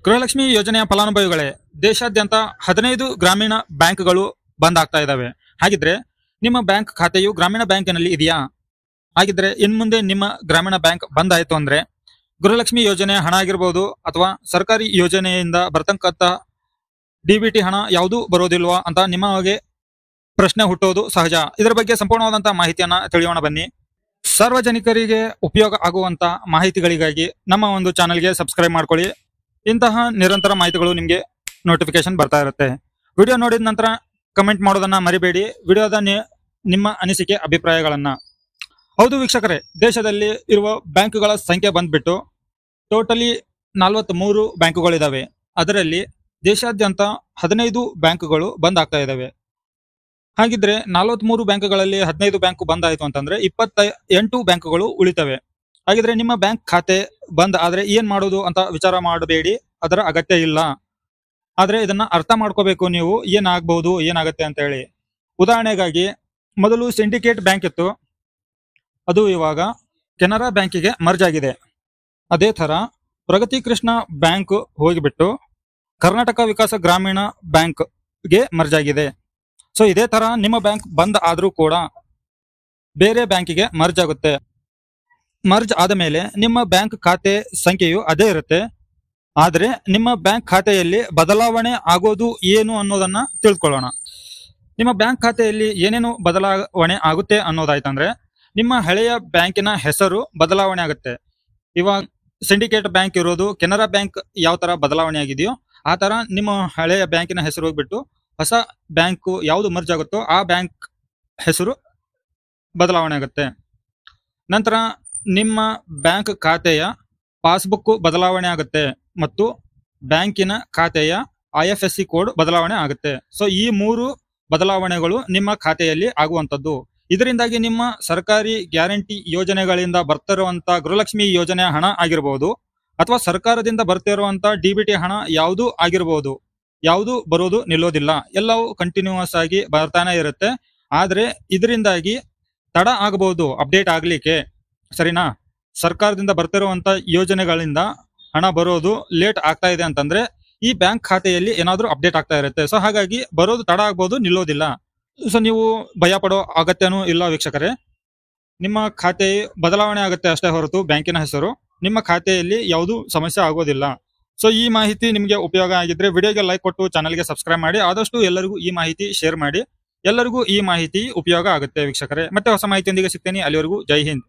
ಗೃಹಲಕ್ಷ್ಮಿ ಯೋಜನೆಯ ಫಲಾನುಭವಿಗಳೇ, ದೇಶಾದ್ಯಂತ 15 ಗ್ರಾಮೀಣ ಬ್ಯಾಂಕ್ಗಳು ಬಂದ್ ಆಗ್ತಾ ಇದಾವೆ. ಹಾಗಿದ್ರೆ ನಿಮ್ಮ ಬ್ಯಾಂಕ್ ಖಾತೆಯು ಗ್ರಾಮೀಣ ಬ್ಯಾಂಕಿನಲ್ಲಿ ಇದೆಯಾ? ಹಾಗಿದ್ರೆ ಇನ್ಮುಂದೆ ನಿಮ್ಮ ಗ್ರಾಮೀಣ ಬ್ಯಾಂಕ್ ಬಂದ್ ಆಯ್ತು ಅಂದ್ರೆ ಗೃಹಲಕ್ಷ್ಮಿ ಯೋಜನೆ ಹಣ ಆಗಿರ್ಬೋದು ಅಥವಾ ಸರ್ಕಾರಿ ಯೋಜನೆಯಿಂದ ಬರ್ತಕ್ಕಂತ ಡಿಬಿಟಿ ಹಣ ಯಾವುದು ಬರೋದಿಲ್ವಾ ಅಂತ ನಿಮಗೆ ಪ್ರಶ್ನೆ ಹುಟ್ಟೋದು ಸಹಜ. ಇದರ ಬಗ್ಗೆ ಸಂಪೂರ್ಣವಾದಂತಹ ಮಾಹಿತಿಯನ್ನ ತಿಳಿಯೋಣ ಬನ್ನಿ. ಸಾರ್ವಜನಿಕರಿಗೆ ಉಪಯೋಗ ಆಗುವಂತ ಮಾಹಿತಿಗಳಿಗಾಗಿ ನಮ್ಮ ಒಂದು ಚಾನೆಲ್ಗೆ ಸಬ್ಸ್ಕ್ರೈಬ್ ಮಾಡ್ಕೊಳ್ಳಿ. ಇಂತಹ ನಿರಂತರ ಮಾಹಿತಿಗಳು ನಿಮಗೆ ನೋಟಿಫಿಕೇಶನ್ ಬರ್ತಾ ಇರುತ್ತೆ. ವಿಡಿಯೋ ನೋಡಿದ ನಂತರ ಕಮೆಂಟ್ ಮಾಡೋದನ್ನ ಮರಿಬೇಡಿ. ವಿಡಿಯೋದ ನಿಮ್ಮ ಅನಿಸಿಕೆ ಅಭಿಪ್ರಾಯಗಳನ್ನ. ಹೌದು ವೀಕ್ಷಕರೇ, ದೇಶದಲ್ಲಿ ಇರುವ ಬ್ಯಾಂಕ್ಗಳ ಸಂಖ್ಯೆ ಬಂದ್ಬಿಟ್ಟು ಟೋಟಲಿ 43 ಬ್ಯಾಂಕುಗಳಿದಾವೆ. ಅದರಲ್ಲಿ ದೇಶಾದ್ಯಂತ 15 ಬ್ಯಾಂಕುಗಳು ಬಂದ್ ಆಗ್ತಾ ಇದಾವೆ. ಹಾಗಿದ್ರೆ 43 ಬ್ಯಾಂಕ್ಗಳಲ್ಲಿ 15 ಬ್ಯಾಂಕ್ ಬಂದ್ ಆಯ್ತು ಅಂತಂದ್ರೆ 28 ಬ್ಯಾಂಕುಗಳು ಉಳಿತವೆ. ಹಾಗಿದ್ರೆ ನಿಮ್ಮ ಬ್ಯಾಂಕ್ ಖಾತೆ ಬಂದ್ ಆದ್ರೆ ಏನ್ ಮಾಡೋದು ಅಂತ ವಿಚಾರ ಮಾಡಬೇಡಿ, ಅದರ ಅಗತ್ಯ ಇಲ್ಲ. ಆದ್ರೆ ಇದನ್ನ ಅರ್ಥ ಮಾಡ್ಕೋಬೇಕು ನೀವು, ಏನಾಗಬಹುದು ಏನಾಗತ್ತೆ ಅಂತ ಹೇಳಿ. ಉದಾಹರಣೆಗಾಗಿ ಮೊದಲು ಸಿಂಡಿಕೇಟ್ ಬ್ಯಾಂಕ್ ಇತ್ತು, ಅದು ಇವಾಗ ಕೆನರಾ ಬ್ಯಾಂಕಿಗೆ ಮರ್ಜ್ ಆಗಿದೆ. ಅದೇ ತರ ಪ್ರಗತಿ ಕೃಷ್ಣ ಬ್ಯಾಂಕ್ ಹೋಗಿಬಿಟ್ಟು ಕರ್ನಾಟಕ ವಿಕಾಸ ಗ್ರಾಮೀಣ ಬ್ಯಾಂಕ್ಗೆ ಮರ್ಜ್ ಆಗಿದೆ. ಸೊ ಇದೇ ತರ ನಿಮ್ಮ ಬ್ಯಾಂಕ್ ಬಂದ್ ಆದ್ರೂ ಕೂಡ ಬೇರೆ ಬ್ಯಾಂಕಿಗೆ ಮರ್ಜ್ ಆಗುತ್ತೆ. ಮರ್ಜ್ ಆದ ಮೇಲೆ ನಿಮ್ಮ ಬ್ಯಾಂಕ್ ಖಾತೆ ಸಂಖ್ಯೆಯು ಅದೇ ಇರುತ್ತೆ. ಆದ್ರೆ ನಿಮ್ಮ ಬ್ಯಾಂಕ್ ಖಾತೆಯಲ್ಲಿ ಬದಲಾವಣೆ ಆಗೋದು ಏನು ಅನ್ನೋದನ್ನ ತಿಳ್ಕೊಳ್ಳೋಣ. ನಿಮ್ಮ ಬ್ಯಾಂಕ್ ಖಾತೆಯಲ್ಲಿ ಏನೇನು ಬದಲಾವಣೆ ಆಗುತ್ತೆ ಅನ್ನೋದಾಯ್ತಂದ್ರೆ ನಿಮ್ಮ ಹಳೆಯ ಬ್ಯಾಂಕಿನ ಹೆಸರು ಬದಲಾವಣೆ ಆಗುತ್ತೆ. ಇವಾಗ ಸಿಂಡಿಕೇಟ್ ಬ್ಯಾಂಕ್ ಇರೋದು ಕೆನರಾ ಬ್ಯಾಂಕ್ ಯಾವ ತರ ಬದಲಾವಣೆ ಆಗಿದೆಯೋ ಆ ತರ ನಿಮ್ಮ ಹಳೆಯ ಬ್ಯಾಂಕಿನ ಹೆಸರು ಹೋಗ್ಬಿಟ್ಟು ಹೊಸ ಬ್ಯಾಂಕ್ ಯಾವುದು ಮರ್ಜ್ ಆಗುತ್ತೋ ಆ ಬ್ಯಾಂಕ್ ಹೆಸರು ಬದಲಾವಣೆ ಆಗುತ್ತೆ. ನಂತರ ನಿಮ್ಮ ಬ್ಯಾಂಕ್ ಖಾತೆಯ ಪಾಸ್ಬುಕ್ ಬದಲಾವಣೆ ಆಗುತ್ತೆ ಮತ್ತು ಬ್ಯಾಂಕಿನ ಖಾತೆಯ IFSC ಕೋಡ್ ಬದಲಾವಣೆ ಆಗುತ್ತೆ. ಸೊ ಈ 3 ಬದಲಾವಣೆಗಳು ನಿಮ್ಮ ಖಾತೆಯಲ್ಲಿ ಆಗುವಂತದ್ದು. ಇದರಿಂದಾಗಿ ನಿಮ್ಮ ಸರ್ಕಾರಿ ಗ್ಯಾರಂಟಿ ಯೋಜನೆಗಳಿಂದ ಬರ್ತಿರುವಂತ ಗೃಹಲಕ್ಷ್ಮಿ ಯೋಜನೆ ಹಣ ಆಗಿರಬಹುದು ಅಥವಾ ಸರ್ಕಾರದಿಂದ ಬರ್ತಿರುವಂತ DBT ಹಣ ಯಾವುದು ಆಗಿರಬಹುದು, ಯಾವುದು ಬರೋದು ನಿಲ್ಲೋದಿಲ್ಲ. ಎಲ್ಲವೂ ಕಂಟಿನ್ಯೂಸ್ ಆಗಿ ಬರ್ತಾನೆ ಇರುತ್ತೆ. ಆದ್ರೆ ಇದರಿಂದಾಗಿ ತಡ ಆಗಬಹುದು ಅಪ್ಡೇಟ್ ಆಗ್ಲಿಕ್ಕೆ, ಸರಿನಾ? ಸರ್ಕಾರದಿಂದ ಬರ್ತಿರುವಂತ ಯೋಜನೆಗಳಿಂದ ಹಣ ಬರೋದು ಲೇಟ್ ಆಗ್ತಾ ಇದೆ ಅಂತಂದ್ರೆ ಈ ಬ್ಯಾಂಕ್ ಖಾತೆಯಲ್ಲಿ ಏನಾದ್ರೂ ಅಪ್ಡೇಟ್ ಆಗ್ತಾ ಇರುತ್ತೆ. ಸೊ ಹಾಗಾಗಿ ಬರೋದು ತಡ ಆಗ್ಬಹುದು, ನಿಲ್ಲೋದಿಲ್ಲ. ಸೊ ನೀವು ಭಯ ಪಡೋ ಅಗತ್ಯನೂ ಇಲ್ಲ ವೀಕ್ಷಕರೇ. ನಿಮ್ಮ ಖಾತೆ ಬದಲಾವಣೆ ಆಗುತ್ತೆ ಅಷ್ಟೇ ಹೊರತು ಬ್ಯಾಂಕಿನ ಹೆಸರು ನಿಮ್ಮ ಖಾತೆಯಲ್ಲಿ ಯಾವುದೂ ಸಮಸ್ಯೆ ಆಗೋದಿಲ್ಲ. ಸೊ ಈ ಮಾಹಿತಿ ನಿಮಗೆ ಉಪಯೋಗ ಆಗಿದ್ರೆ ವಿಡಿಯೋಗೆ ಲೈಕ್ ಕೊಟ್ಟು ಚಾನಲ್ಗೆ ಸಬ್ಸ್ಕ್ರೈಬ್ ಮಾಡಿ. ಆದಷ್ಟು ಎಲ್ಲರಿಗೂ ಈ ಮಾಹಿತಿ ಶೇರ್ ಮಾಡಿ. ಎಲ್ಲರಿಗೂ ಈ ಮಾಹಿತಿ ಉಪಯೋಗ ಆಗುತ್ತೆ ವೀಕ್ಷಕರೇ. ಮತ್ತೆ ಹೊಸ ಮಾಹಿತಿಯೊಂದಿಗೆ ಸಿಗ್ತೇನೆ. ಅಲ್ಲಿವರೆಗೂ ಜೈ ಹಿಂದ್.